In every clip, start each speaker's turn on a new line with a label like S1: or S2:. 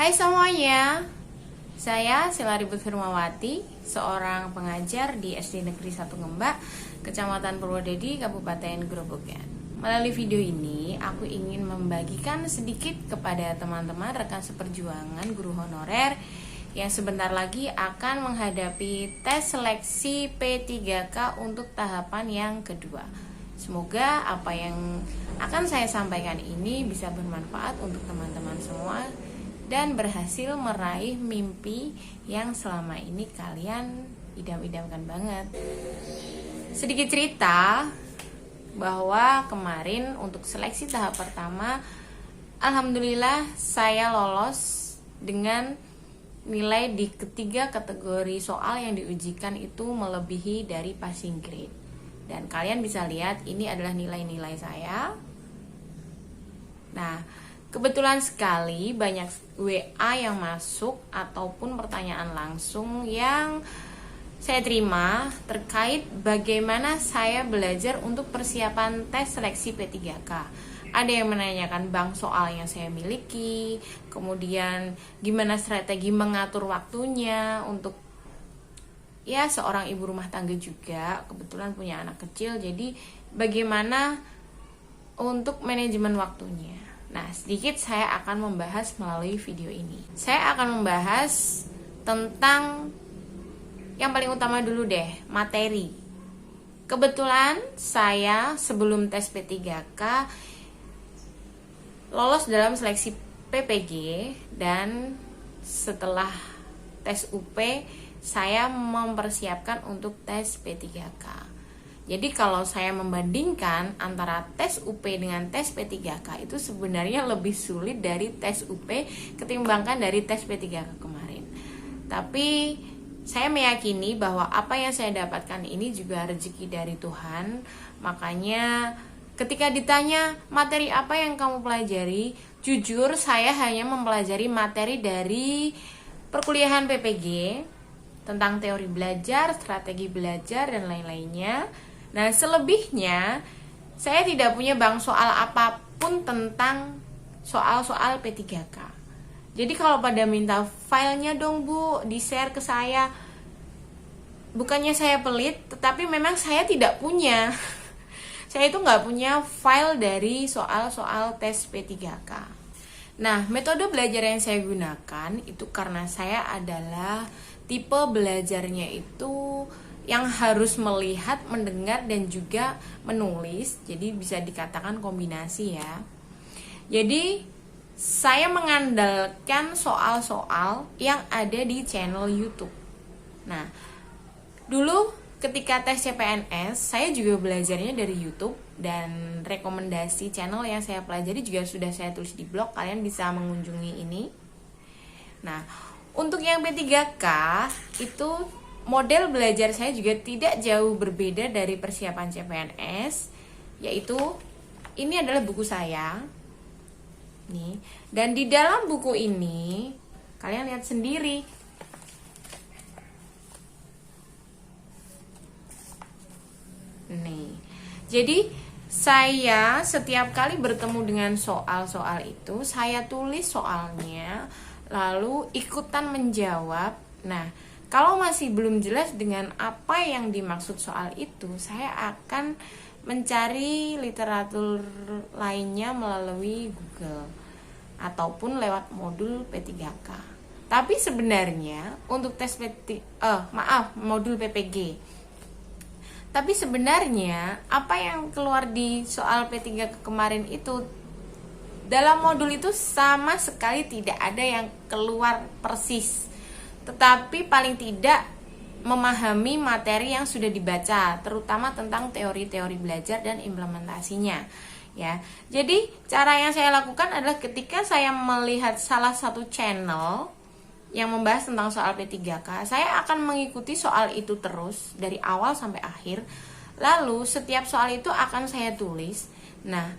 S1: Hai semuanya, saya Silaribut Firmawati, seorang pengajar di SD Negeri 1 Ngembak, Kecamatan Purwodadi, Kabupaten Grobogan. Melalui video ini, aku ingin membagikan sedikit kepada teman-teman rekan seperjuangan guru honorer yang sebentar lagi akan menghadapi tes seleksi P3K untuk tahapan yang kedua. Semoga apa yang akan saya sampaikan ini bisa bermanfaat untuk teman-teman semua dan berhasil meraih mimpi yang selama ini kalian idam-idamkan banget. Sedikit cerita bahwa kemarin untuk seleksi tahap pertama, alhamdulillah saya lolos dengan nilai di ketiga kategori soal yang diujikan itu melebihi dari passing grade. Dan kalian bisa lihat ini adalah nilai-nilai saya. Nah, kebetulan sekali banyak WA yang masuk ataupun pertanyaan langsung yang saya terima terkait bagaimana saya belajar untuk persiapan tes seleksi P3K. Ada yang menanyakan bank soal yang saya miliki, kemudian gimana strategi mengatur waktunya untuk ya seorang ibu rumah tangga juga, kebetulan punya anak kecil, jadi bagaimana untuk manajemen waktunya. Nah, sedikit saya akan membahas melalui video ini. Saya akan membahas tentang yang paling utama dulu deh, materi. Kebetulan saya sebelum tes P3K lolos dalam seleksi PPG dan setelah tes UP saya mempersiapkan untuk tes P3K. Jadi kalau saya membandingkan antara tes UP dengan tes P3K itu sebenarnya lebih sulit dari tes UP ketimbangkan dari tes P3K kemarin. Tapi saya meyakini bahwa apa yang saya dapatkan ini juga rezeki dari Tuhan. Makanya ketika ditanya materi apa yang kamu pelajari, jujur saya hanya mempelajari materi dari perkuliahan PPG tentang teori belajar, strategi belajar, dan lain-lainnya. Nah, selebihnya saya tidak punya bank soal apapun tentang soal-soal P3K. Jadi kalau pada minta filenya dong Bu, di-share ke saya. Bukannya saya pelit, tetapi memang saya tidak punya. Saya itu nggak punya file dari soal-soal tes P3K. Nah, metode belajar yang saya gunakan itu karena saya adalah tipe belajarnya itu yang harus melihat, mendengar, dan juga menulis. Jadi bisa dikatakan kombinasi ya. Jadi saya mengandalkan soal-soal yang ada di channel YouTube. Nah, dulu ketika tes CPNS, saya juga belajarnya dari YouTube. Dan rekomendasi channel yang saya pelajari juga sudah saya tulis di blog. Kalian bisa mengunjungi ini. Nah, untuk yang P3K itu model belajar saya juga tidak jauh berbeda dari persiapan CPNS, yaitu ini adalah buku saya. Nih, dan di dalam buku ini kalian lihat sendiri. Nih. Jadi saya setiap kali bertemu dengan soal-soal itu, saya tulis soalnya lalu ikutan menjawab. Nah, kalau masih belum jelas dengan apa yang dimaksud soal itu, saya akan mencari literatur lainnya melalui Google ataupun lewat modul P3K. Tapi sebenarnya untuk tes modul PPG. Tapi sebenarnya apa yang keluar di soal P3K kemarin itu dalam modul itu sama sekali tidak ada yang keluar persis. Tetapi paling tidak memahami materi yang sudah dibaca, terutama tentang teori-teori belajar dan implementasinya. Ya, jadi cara yang saya lakukan adalah ketika saya melihat salah satu channel yang membahas tentang soal P3K, saya akan mengikuti soal itu terus dari awal sampai akhir. Lalu setiap soal itu akan saya tulis. Nah,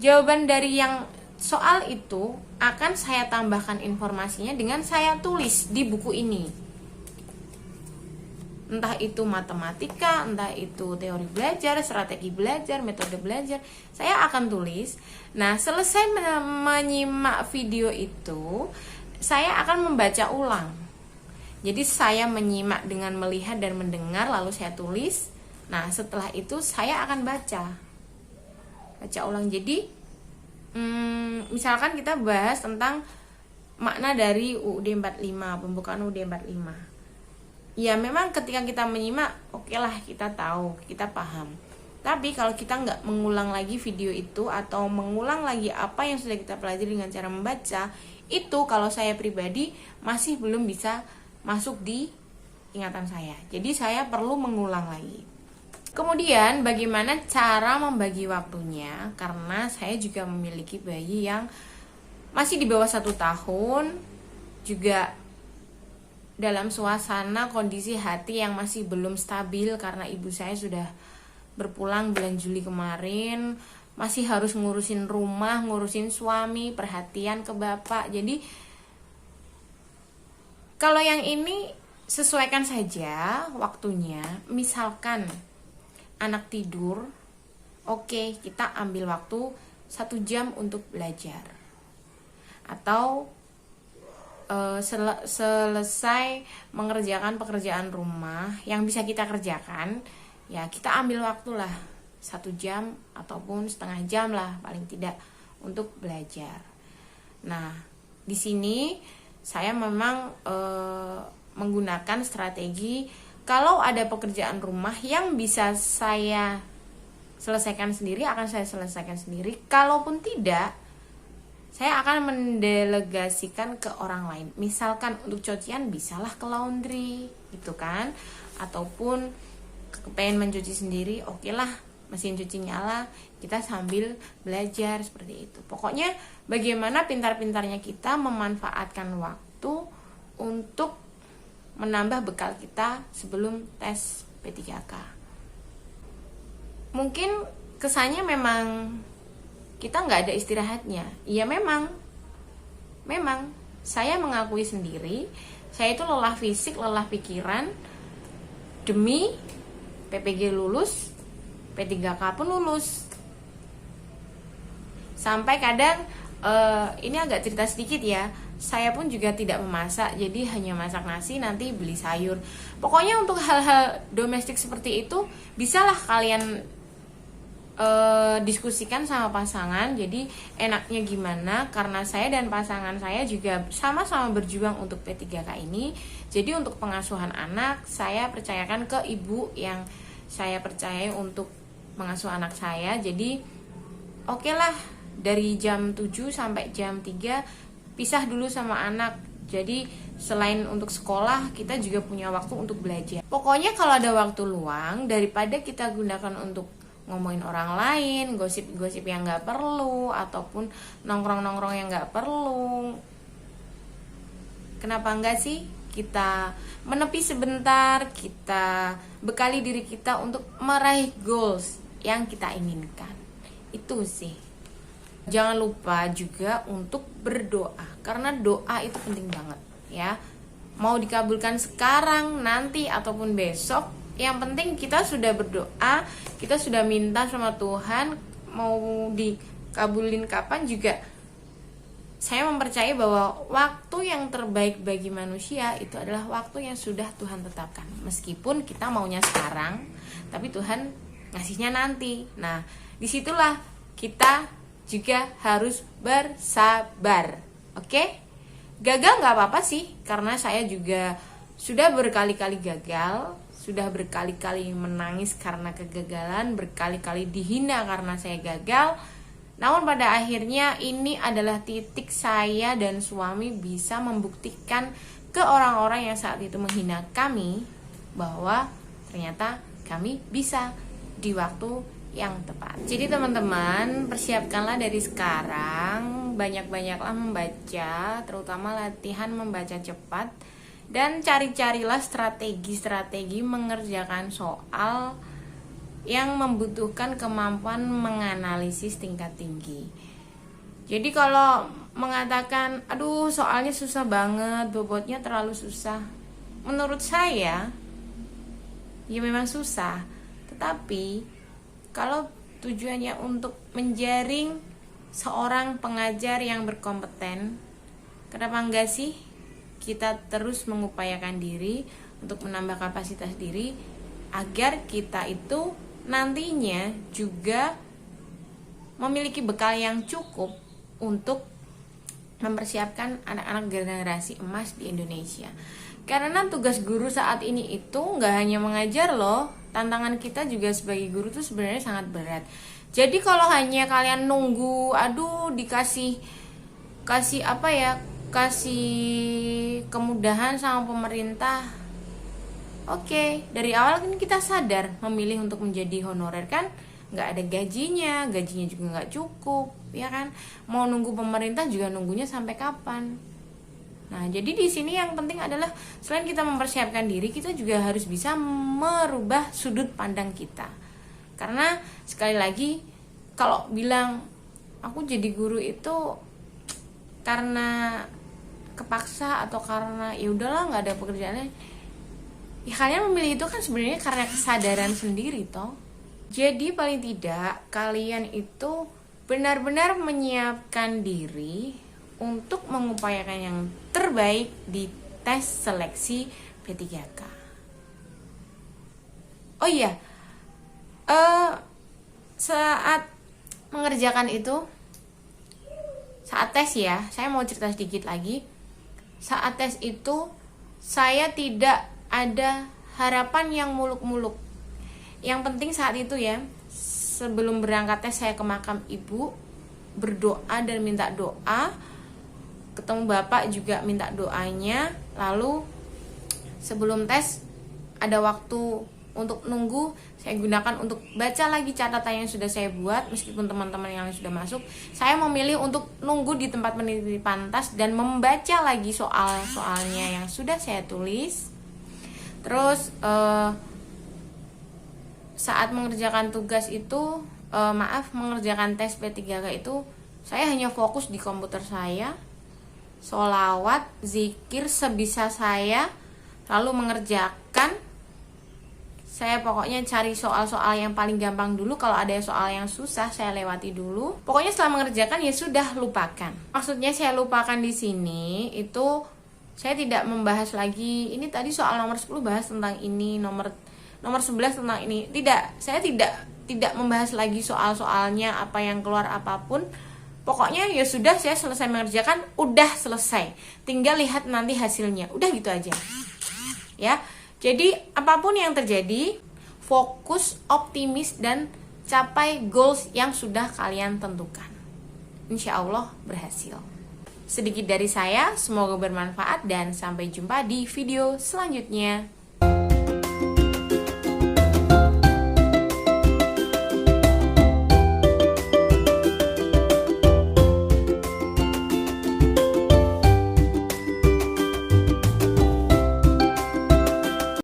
S1: jawaban dari yang soal itu akan saya tambahkan informasinya dengan saya tulis di buku ini. Entah itu matematika, entah itu teori belajar, strategi belajar, metode belajar, saya akan tulis. Nah, selesai menyimak video itu, saya akan membaca ulang. Jadi saya menyimak dengan melihat dan mendengar, lalu saya tulis. Nah, setelah itu saya akan baca ulang. Jadi misalkan kita bahas tentang makna dari UUD 45, pembukaan UUD 45. Ya memang ketika kita menyimak, oke lah, kita tahu, kita paham. Tapi kalau kita nggak mengulang lagi video itu atau mengulang lagi apa yang sudah kita pelajari dengan cara membaca, itu kalau saya pribadi masih belum bisa masuk di ingatan saya. Jadi saya perlu mengulang lagi. Kemudian bagaimana cara membagi waktunya? Karena saya juga memiliki bayi yang masih di bawah 1 tahun, juga dalam suasana kondisi hati yang masih belum stabil karena ibu saya sudah berpulang bulan Juli kemarin, masih harus ngurusin rumah, ngurusin suami, perhatian ke bapak. Jadi kalau yang ini sesuaikan saja waktunya. Misalkan anak tidur, oke, kita ambil waktu 1 jam untuk belajar. Atau selesai mengerjakan pekerjaan rumah yang bisa kita kerjakan, ya kita ambil waktu lah 1 jam ataupun setengah jam lah paling tidak untuk belajar. Nah, di sini saya memang menggunakan strategi, kalau ada pekerjaan rumah yang bisa saya selesaikan sendiri, akan saya selesaikan sendiri. Kalaupun tidak, saya akan mendelegasikan ke orang lain. Misalkan untuk cucian bisalah ke laundry gitu kan, ataupun pengen mencuci sendiri, oke lah, mesin cuci nyala, kita sambil belajar, seperti itu. Pokoknya bagaimana pintar-pintarnya kita memanfaatkan waktu untuk menambah bekal kita sebelum tes P3K. Mungkin kesannya memang kita nggak ada istirahatnya. Iya, memang saya mengakui sendiri, saya itu lelah fisik, lelah pikiran demi PPG lulus, P3K pun lulus. Sampai kadang ini agak cerita sedikit ya, saya pun juga tidak memasak, jadi hanya masak nasi, nanti beli sayur. Pokoknya untuk hal-hal domestik seperti itu bisalah kalian diskusikan sama pasangan. Jadi enaknya gimana, karena saya dan pasangan saya juga sama-sama berjuang untuk P3K ini. Jadi untuk pengasuhan anak, saya percayakan ke ibu yang saya percaya untuk mengasuh anak saya. Jadi oke lah, dari jam 7 sampai jam 3 pisah dulu sama anak. Jadi selain untuk sekolah, kita juga punya waktu untuk belajar. Pokoknya kalau ada waktu luang, daripada kita gunakan untuk ngomongin orang lain, gosip-gosip yang gak perlu, ataupun nongkrong-nongkrong yang gak perlu, kenapa enggak sih kita menepi sebentar, kita bekali diri kita untuk meraih goals yang kita inginkan. Itu sih. Jangan lupa juga untuk berdoa, karena doa itu penting banget ya. Mau dikabulkan sekarang, nanti, ataupun besok, yang penting kita sudah berdoa, kita sudah minta sama Tuhan. Mau dikabulin kapan juga, saya mempercayai bahwa waktu yang terbaik bagi manusia itu adalah waktu yang sudah Tuhan tetapkan. Meskipun kita maunya sekarang, tapi Tuhan ngasihnya nanti. Nah, disitulah kita juga harus bersabar. Oke? Gagal gak apa-apa sih, karena saya juga sudah berkali-kali gagal, sudah berkali-kali menangis karena kegagalan, berkali-kali dihina karena saya gagal. Namun pada akhirnya ini adalah titik saya dan suami bisa membuktikan ke orang-orang yang saat itu menghina kami bahwa ternyata kami bisa di waktu yang tepat. Jadi teman-teman, persiapkanlah dari sekarang, banyak-banyaklah membaca, terutama latihan membaca cepat, dan cari-carilah strategi-strategi mengerjakan soal yang membutuhkan kemampuan menganalisis tingkat tinggi. Jadi kalau mengatakan, aduh soalnya susah banget, bobotnya terlalu susah, menurut saya ya memang susah. Tetapi kalau tujuannya untuk menjaring seorang pengajar yang berkompeten, Kenapa enggak sih kita terus mengupayakan diri untuk menambah kapasitas diri agar kita itu nantinya juga memiliki bekal yang cukup untuk mempersiapkan anak-anak generasi emas di Indonesia. Karena tugas guru saat ini itu nggak hanya mengajar loh, tantangan kita juga sebagai guru tuh sebenarnya sangat berat. Jadi kalau hanya kalian nunggu, aduh dikasih apa ya, kasih kemudahan sama pemerintah. Oke, dari awal kan kita sadar memilih untuk menjadi honorer kan nggak ada gajinya juga nggak cukup, ya kan? Mau nunggu pemerintah juga nunggunya sampai kapan? Nah, jadi di sini yang penting adalah selain kita mempersiapkan diri, kita juga harus bisa merubah sudut pandang kita. Karena sekali lagi, kalau bilang aku jadi guru itu karena kepaksa atau karena ya udahlah nggak ada pekerjaannya, ya kalian memilih itu kan sebenarnya karena kesadaran sendiri toh. Jadi paling tidak kalian itu benar-benar menyiapkan diri untuk mengupayakan yang terbaik di tes seleksi P3K. Oh iya, saat mengerjakan itu, saat tes ya, saya mau cerita sedikit lagi. Saat tes itu saya tidak ada harapan yang muluk-muluk. Yang penting saat itu ya, sebelum berangkat tes saya ke makam ibu, berdoa dan minta doa. Ketemu bapak juga minta doanya. Lalu sebelum tes ada waktu untuk nunggu, saya gunakan untuk baca lagi catatan yang sudah saya buat. Meskipun teman-teman yang sudah masuk, saya memilih untuk nunggu di tempat penitipan tas dan membaca lagi soal-soalnya yang sudah saya tulis. Terus saat mengerjakan tugas itu, mengerjakan tes P3K itu, saya hanya fokus di komputer saya, sholawat, zikir sebisa saya, lalu mengerjakan. Saya pokoknya cari soal-soal yang paling gampang dulu. Kalau ada soal yang susah saya lewati dulu. Pokoknya setelah mengerjakan ya sudah, lupakan. Maksudnya saya lupakan di sini itu saya tidak membahas lagi. Ini tadi soal nomor 10 bahas tentang ini, nomor 11 tentang ini. Tidak, saya tidak membahas lagi soal-soalnya, apa yang keluar apapun. Pokoknya ya sudah, saya selesai mengerjakan, udah selesai. Tinggal lihat nanti hasilnya. Udah gitu aja. Ya. Jadi apapun yang terjadi, fokus, optimis dan capai goals yang sudah kalian tentukan. Insya Allah berhasil. Sedikit dari saya, semoga bermanfaat dan sampai jumpa di video selanjutnya.